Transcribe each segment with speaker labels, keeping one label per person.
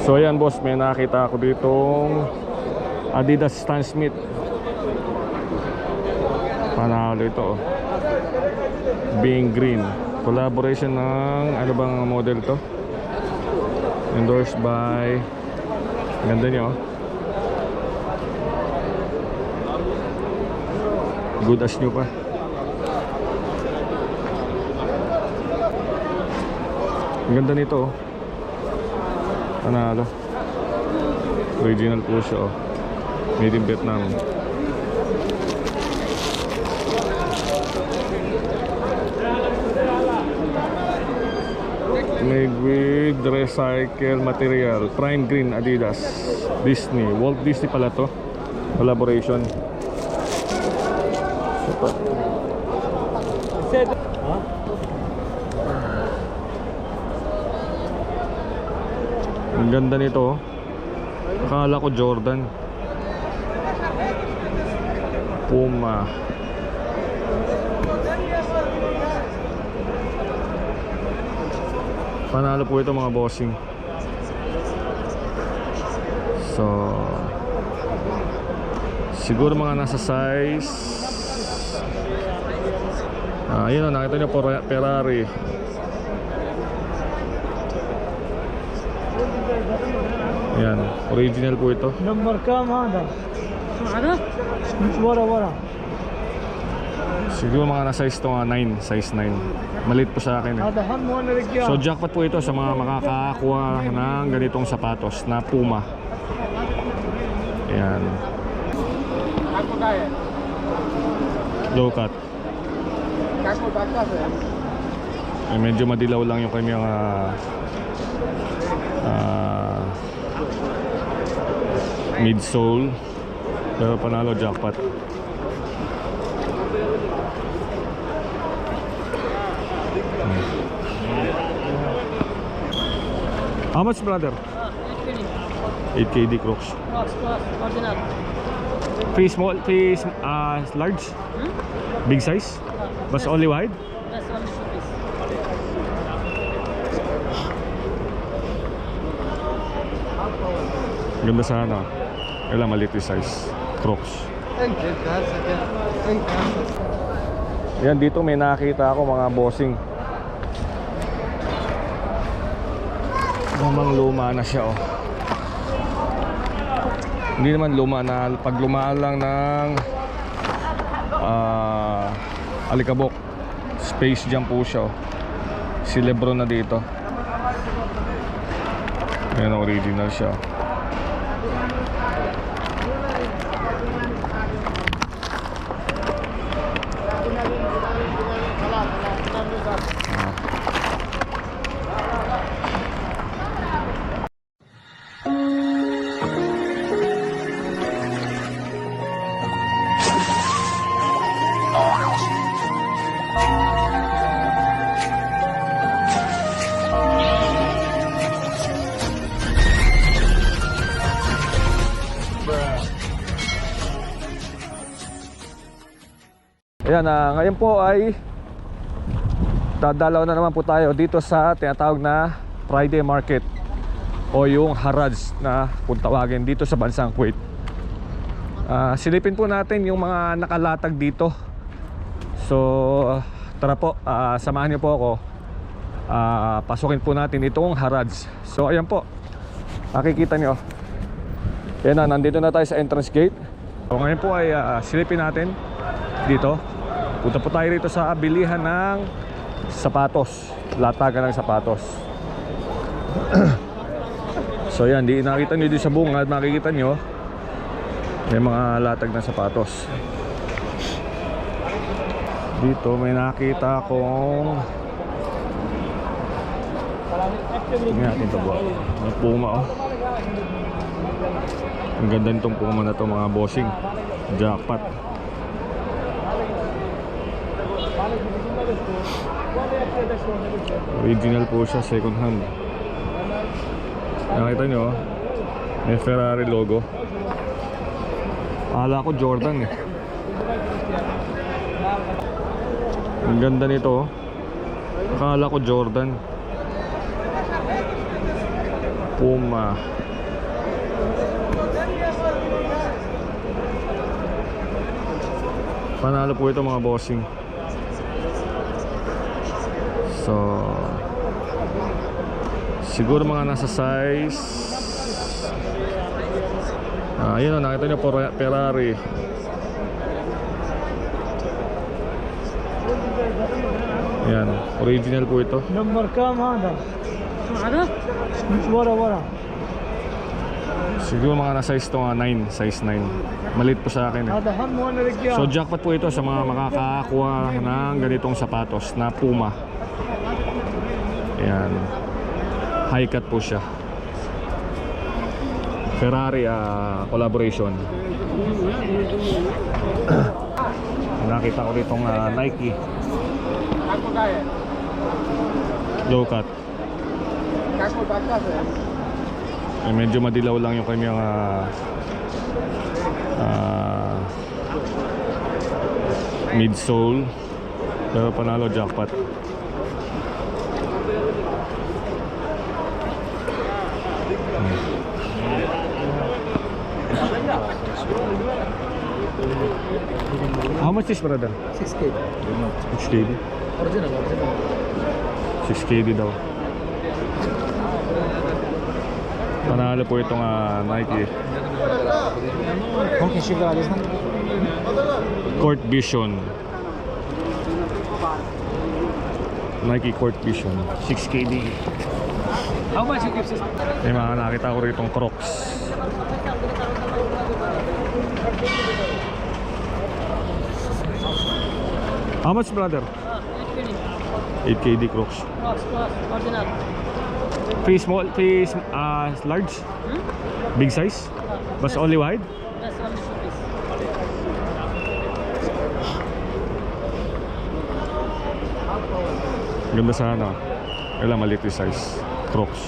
Speaker 1: So ayan boss, may nakita ako ditong Adidas Stan Smith. Panalo ito, oh. Being Green. Collaboration ng ano bang model to? Endorsed by, ganda niya, oh. Good as new pa. Ang ganda nito, oh. Panalo. Original po siya, oh. Made in Vietnam. Made with recycled material. Prime Green Adidas Disney. Walt Disney pala to. Collaboration. Ang ganda nito, oh. Akala ko Jordan. Puma. Panalo po ito mga bossing. So siguro mga nasa size yun, nakita nyo Ferrari. Ayan, original po ito.
Speaker 2: نمبر كام هذا؟ هذا؟ ورا
Speaker 1: Siguro mga na-size to, 9, size 9. Maliit po sa akin, eh.
Speaker 2: هذا هم وانا رجال.
Speaker 1: So jackpot po ito sa mga makakakuha ng ganitong sapatos na Puma. Ayan. Low cut. Medyo madilaw lang yung kanyang midsole, pero panalo jackpot. How much, brother? 8KD Crocs.
Speaker 2: original.
Speaker 1: Free small, free large? Big size? But only wide?
Speaker 2: Yes, only two piece.
Speaker 1: Ganda sana. Kailan maliit yung size. Crocs. Yan, dito may nakita ako mga bossing. Namang luma na siya, oh. Hindi naman luma na, pag lumaan lang ng alikabok. Space Jam po siya, oh. Si Lebron na dito. Ayan, original siya. Ayan, ngayon po ay dadalaw na naman po tayo dito sa tinatawag na Friday Market o yung Harrods na kung tawagin dito sa bansang Kuwait. Silipin po natin yung mga nakalatag dito. So tara po, samahan niyo po ako. Pasukin po natin itong Harrods. So ayan po, makikita niyo. Ayan na, nandito na tayo sa entrance gate. So ngayon po ay silipin natin dito. Punta po tayo rito sa bilihan ng sapatos, latagan ng sapatos. So yan, di nakita nyo dito sa bungad, makikita nyo may mga latag ng sapatos. Dito may nakita akong, tingnan natin ito, may Puma, oh. Ang ganda nitong Puma na to mga bossing. Jackpot. Original po siya, second hand. Nakita nyo, may Ferrari logo. Akala ko Jordan, eh. Ang ganda nito, akala ko Jordan. Puma. Panalo po ito mga bossing. So siguro mga nasa size yun o, nakita nyo Ferrari. Yan, original po ito.
Speaker 2: نمبر كام هذا؟ هذا؟ ورا
Speaker 1: Siguro mga nasa size to 9, size 9. Maliit po sa akin eh.
Speaker 2: هذا هم وانا رجال.
Speaker 1: So jackpot po ito sa mga makakakuha ng ganitong sapatos na Puma. Ayan. High cut po siya. Ferrari collaboration. Nakita ko ditong Nike low cut. Medyo madilaw lang yung kanyang midsole, pero panalo jackpot. How much is brother?
Speaker 2: 6K.
Speaker 1: 6KD.
Speaker 2: Original.
Speaker 1: 6KD daw. Panalo po itong Nike
Speaker 2: ممكن شيء على اسمه؟
Speaker 1: Court Vision. Nike Court Vision 6KD.
Speaker 2: How much you give this?
Speaker 1: May mga nakita ko ritong Crocs. How much brother? 8KD Crocs.
Speaker 2: Original.
Speaker 1: Free small, free large? Big size? But only wide?
Speaker 2: Yes, only 2 piece.
Speaker 1: Ganda sana. Kailan maliit yung size. Crocs.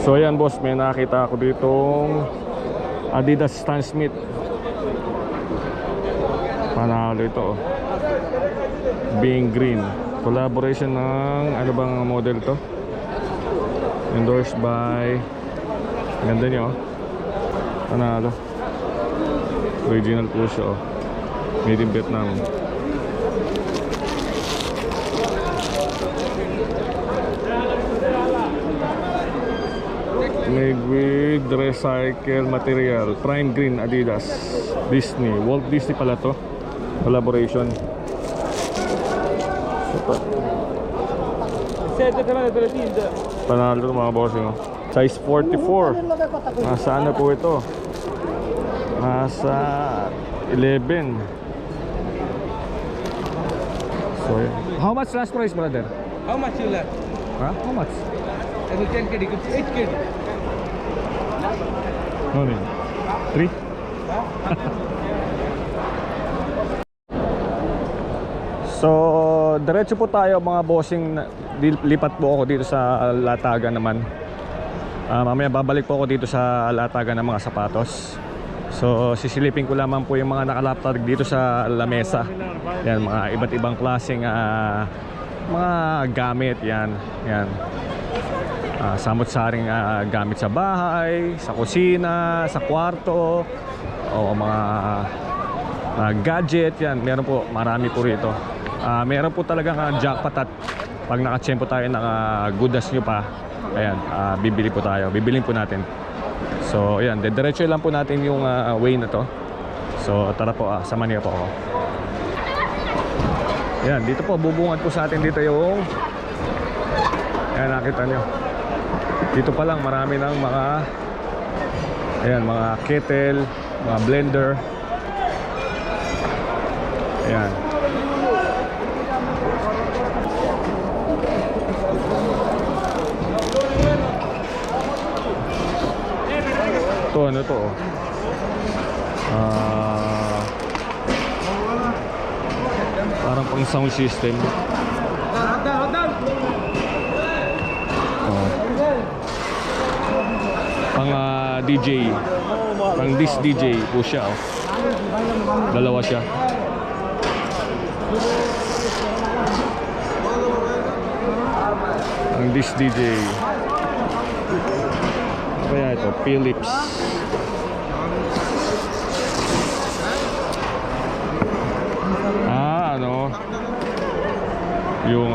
Speaker 1: So ayan boss, may nakita ako ditong Adidas Stan Smith. Panalo ito oh. Being Green. Collaboration ng ano bang model to? Endorsed by, ganda niya oh. Panalo. Original po siya oh. Made in Vietnam. Made with recycled material. Prime Green Adidas Disney. Walt Disney pala to. Collaboration. Super. Panalo to mga bossing. Size 44. Nasa ano po ito? Nasa 11. So yeah. How much last price brother?
Speaker 2: How much you left?
Speaker 1: Huh? How much?
Speaker 2: I will 10 KD, 8 KD.
Speaker 1: No need. 3? So, diretso po tayo mga bossing. Lipat po ako dito sa latagan naman. Mamaya babalik po ako dito sa latagan ng mga sapatos. So, sisilipin ko lamang po yung mga nakalaptag dito sa lamesa. Yan, mga iba't ibang klaseng mga gamit. Yan, yan. Samot-saring gamit sa bahay, sa kusina, sa kwarto, o mga gadget. Yan, meron po, marami po rito. Meron po talagang jackpot at pag nakatsempo tayo ng goodas nyo pa, ayan, bibili po tayo, bibilin po natin. So ayan, diretso lang po natin yung way na to. So tara po, samahan niyo po ako. Ayan, dito po, bubungad po sa atin dito yung, ayan, nakita nyo. Dito pa lang marami ng mga, ayan, mga kettle, mga blender. Ayan. Ito, ano to? Parang pang sound system. Pang DJ, pang disc DJ po siya oh. Dalawa siya. Ang dish DJ. Ano kaya ito? Philips. Ano? Yung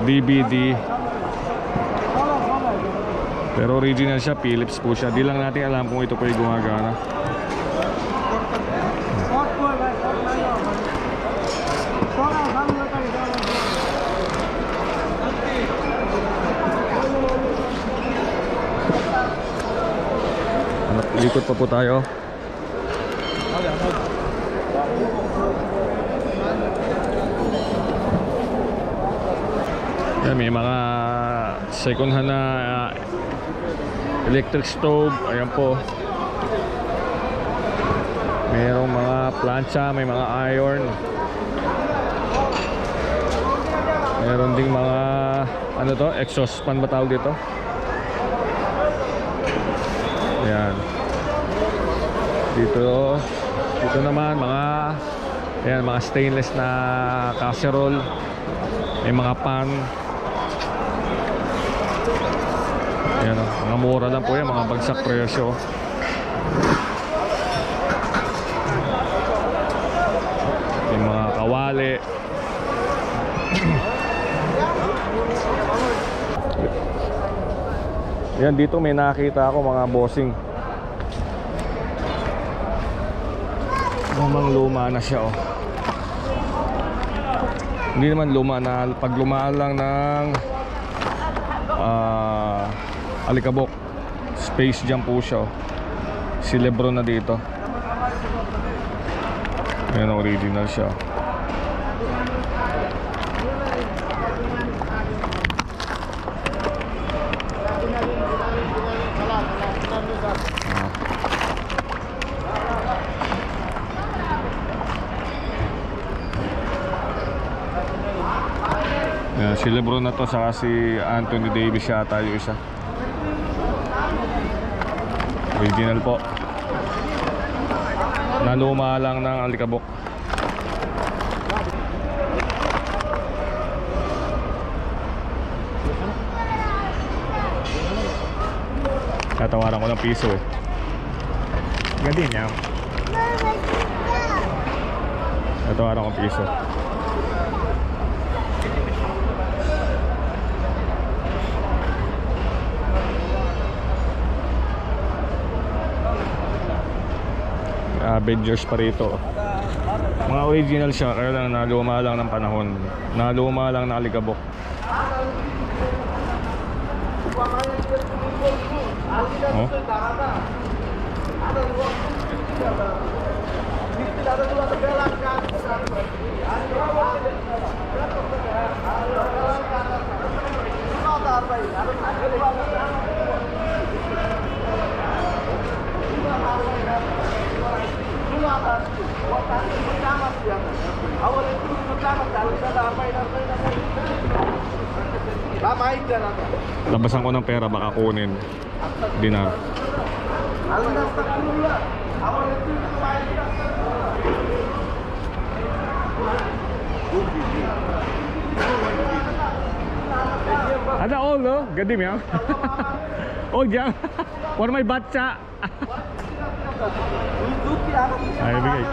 Speaker 1: DVD. Pero original siya, Philips po siya. Di lang natin alam kung ito po ay gumagana. Ikot pa po tayo. Yan, may mga second hand na electric stove. Ayan po. Mayroong mga plancha, may mga iron. Meron ding mga ano to, exhaust fan ba tawag dito? Ayan. Dito naman mga stainless na casserole. May mga pan. Ayan, mga mura lang po yan, mga bagsak presyo. Yung mga kawali. Yan, dito may nakita ako mga bossing. Namang luma na siya, oh. Hindi naman luma na, pag lumaan lang ng alikabok. Space Jam po siya, oh. Si Lebron na dito. Ayan, original siya. Ayan, si Lebron na to, saka si Anthony Davis yata yung isa. Original po. Naluma lang ng alikabok. Tatawaran ko ng piso eh. Ganda niya. Tatawaran ko ng piso. Avengers pa rito. Mga original siya, kaya lang naluma lang ng panahon. Naluma lang ng alikabok. Oh. Labasan ko ng pera, baka kunin. Dinar. Ada all no? Gadim ya. Oh jangan. Warna may baca. Ay bigay.